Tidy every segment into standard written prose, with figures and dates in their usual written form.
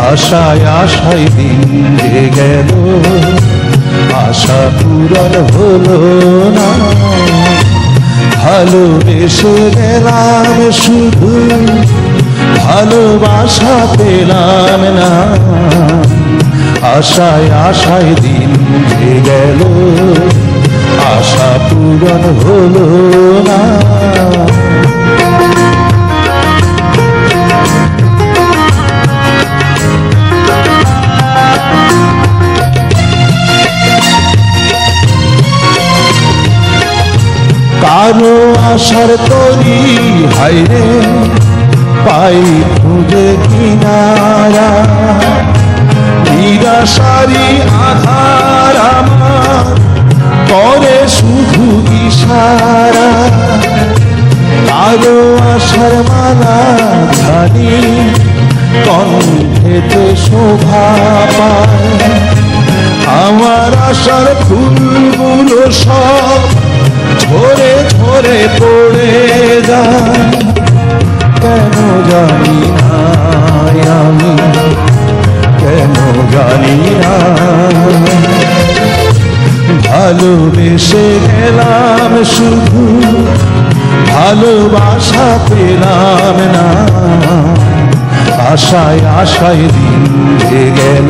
আশায় আশায় দিন যে গেল, আশা পূরণ হলো না। ভালোবেসে গেলাম শুধু, ভালোবাসা পেলাম না। আশায় আশায় দিন যে গেল, আশা পূরণ হলো না। কারো আশার তরি হায়রে পাই খুঁজে কিনারা, নিরাশারি আধার আমার করে শুধু ইশারা। কারো আশার মালা ধানি কণ্ঠেতে শোভা পায়, আমার আশার ফুলগুলো সব ঝরে ঝরে পড়ে যায়। কেন জানি না আমি, কেন জানি না। ভালোবেসে গেলাম শুধু, ভালোবাসা পেলাম না। আশায় আশায় দিন যে গেল,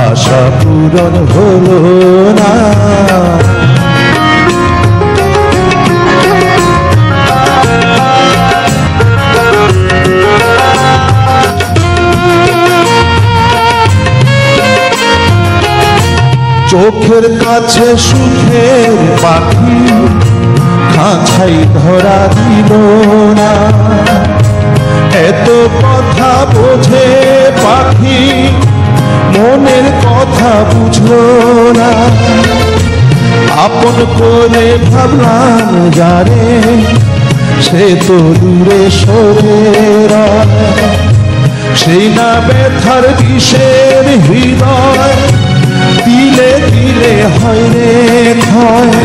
আশা পূরণ হলো না। চোখের কাছে সুখের পাখি খাঁচাই ধরা দিল না। এত কথা বোঝে পাখি, মনের কথা বুঝলো না। আপন করে ভাবলাম যারে, সে তো দূরে সরে রয়। সেই না ব্যথার বিষের হৃদয়, দিলে দিলে হয় রে ক্ষয়।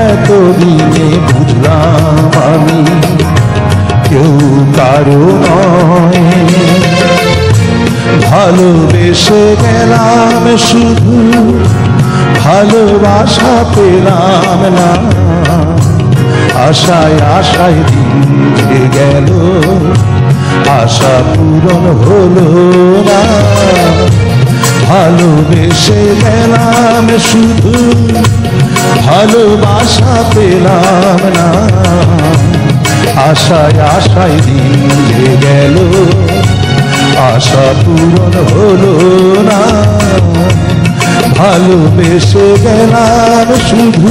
এতদিনে বুঝলাম আমি কেউ কারো নয়। ভালোবেসে গেলাম শুধু, ভালোবাসা পেলাম না। আশায় আশায় দিন যে গেল, আশা পূরণ হলো না। ভালোবেসে গেলাম শুধু, ভালোবাসা পেলাম না। আশায় আশায় দিন যে গেল, আশা পূরণ হলো না। ভালোবেসে গেলাম শুধু।